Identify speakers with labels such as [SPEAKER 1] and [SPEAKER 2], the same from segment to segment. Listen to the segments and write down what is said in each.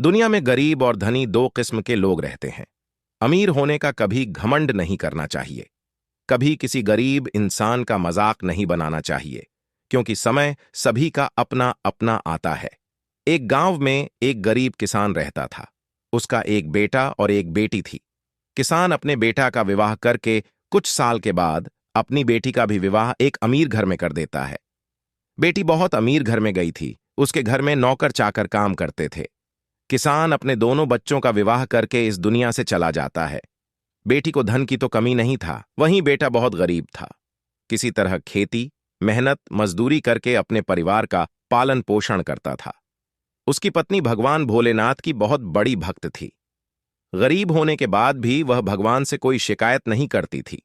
[SPEAKER 1] दुनिया में गरीब और धनी दो किस्म के लोग रहते हैं। अमीर होने का कभी घमंड नहीं करना चाहिए। कभी किसी गरीब इंसान का मजाक नहीं बनाना चाहिए, क्योंकि समय सभी का अपना अपना आता है। एक गांव में एक गरीब किसान रहता था। उसका एक बेटा और एक बेटी थी। किसान अपने बेटा का विवाह करके कुछ साल के बाद अपनी बेटी का भी विवाह एक अमीर घर में कर देता है। बेटी बहुत अमीर घर में गई थी। उसके घर में नौकर चाकर काम करते थे। किसान अपने दोनों बच्चों का विवाह करके इस दुनिया से चला जाता है। बेटी को धन की तो कमी नहीं था, वहीं बेटा बहुत गरीब था। किसी तरह खेती, मेहनत, मजदूरी करके अपने परिवार का पालन पोषण करता था। उसकी पत्नी भगवान भोलेनाथ की बहुत बड़ी भक्त थी। गरीब होने के बाद भी वह भगवान से कोई शिकायत नहीं करती थी।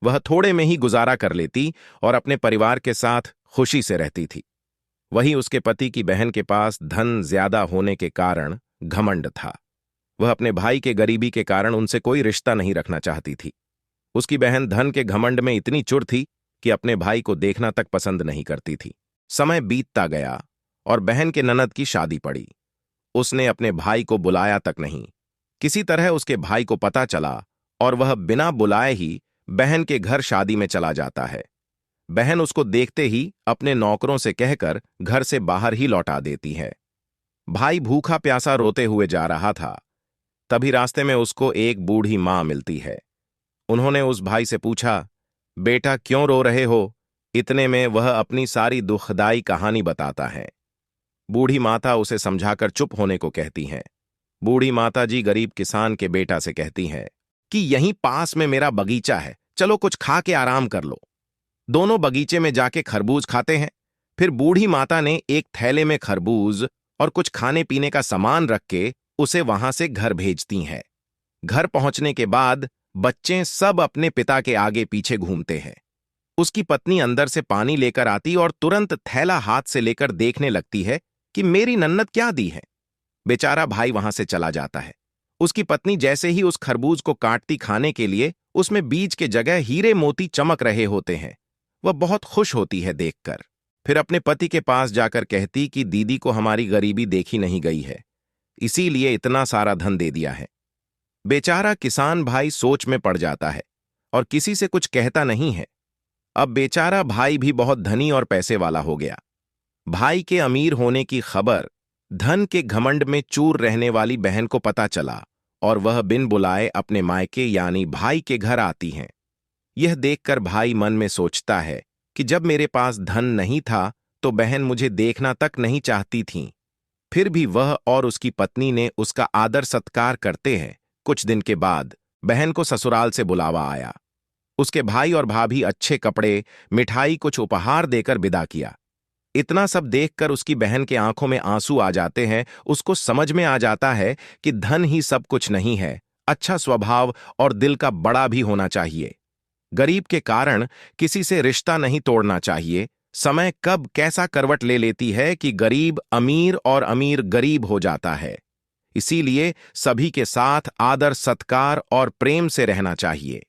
[SPEAKER 1] वह थोड़े में ही गुजारा कर लेती और अपने परिवार के साथ खुशी से रहती थी। वहीं उसके पति की बहन के पास धन ज्यादा होने के कारण घमंड था। वह अपने भाई के गरीबी के कारण उनसे कोई रिश्ता नहीं रखना चाहती थी। उसकी बहन धन के घमंड में इतनी चुर थी कि अपने भाई को देखना तक पसंद नहीं करती थी। समय बीतता गया और बहन के ननद की शादी पड़ी। उसने अपने भाई को बुलाया तक नहीं। किसी तरह उसके भाई को पता चला और वह बिना बुलाए ही बहन के घर शादी में चला जाता है। बहन उसको देखते ही अपने नौकरों से कहकर घर से बाहर ही लौटा देती है। भाई भूखा प्यासा रोते हुए जा रहा था। तभी रास्ते में उसको एक बूढ़ी मां मिलती है। उन्होंने उस भाई से पूछा, बेटा क्यों रो रहे हो? इतने में वह अपनी सारी दुखदाई कहानी बताता है। बूढ़ी माता उसे समझाकर चुप होने को कहती हैं। बूढ़ी माता जी गरीब किसान के बेटा से कहती हैं कि यहीं पास में मेरा बगीचा है, चलो कुछ खा के आराम कर लो। दोनों बगीचे में जाके खरबूज खाते हैं। फिर बूढ़ी माता ने एक थैले में खरबूज और कुछ खाने पीने का सामान रख के उसे वहां से घर भेजती हैं। घर पहुंचने के बाद बच्चे सब अपने पिता के आगे पीछे घूमते हैं। उसकी पत्नी अंदर से पानी लेकर आती और तुरंत थैला हाथ से लेकर देखने लगती है कि मेरी नन्नत क्या दी है। बेचारा भाई वहां से चला जाता है। उसकी पत्नी जैसे ही उस खरबूज को काटती खाने के लिए, उसमें बीज के जगह हीरे मोती चमक रहे होते हैं। वह बहुत खुश होती है देखकर। फिर अपने पति के पास जाकर कहती कि दीदी को हमारी गरीबी देखी नहीं गई है, इसीलिए इतना सारा धन दे दिया है। बेचारा किसान भाई सोच में पड़ जाता है और किसी से कुछ कहता नहीं है। अब बेचारा भाई भी बहुत धनी और पैसे वाला हो गया। भाई के अमीर होने की खबर धन के घमंड में चूर रहने वाली बहन को पता चला और वह बिन बुलाए अपने मायके यानी भाई के घर आती हैं। यह देखकर भाई मन में सोचता है कि जब मेरे पास धन नहीं था तो बहन मुझे देखना तक नहीं चाहती थीं। फिर भी वह और उसकी पत्नी ने उसका आदर सत्कार करते हैं। कुछ दिन के बाद बहन को ससुराल से बुलावा आया। उसके भाई और भाभी अच्छे कपड़े, मिठाई, कुछ उपहार देकर विदा किया। इतना सब देखकर उसकी बहन के आंखों में आंसू आ जाते हैं। उसको समझ में आ जाता है कि धन ही सब कुछ नहीं है, अच्छा स्वभाव और दिल का बड़ा भी होना चाहिए। गरीब के कारण किसी से रिश्ता नहीं तोड़ना चाहिए। समय कब कैसा करवट ले लेती है कि गरीब अमीर और अमीर गरीब हो जाता है। इसीलिए सभी के साथ आदर, सत्कार और प्रेम से रहना चाहिए।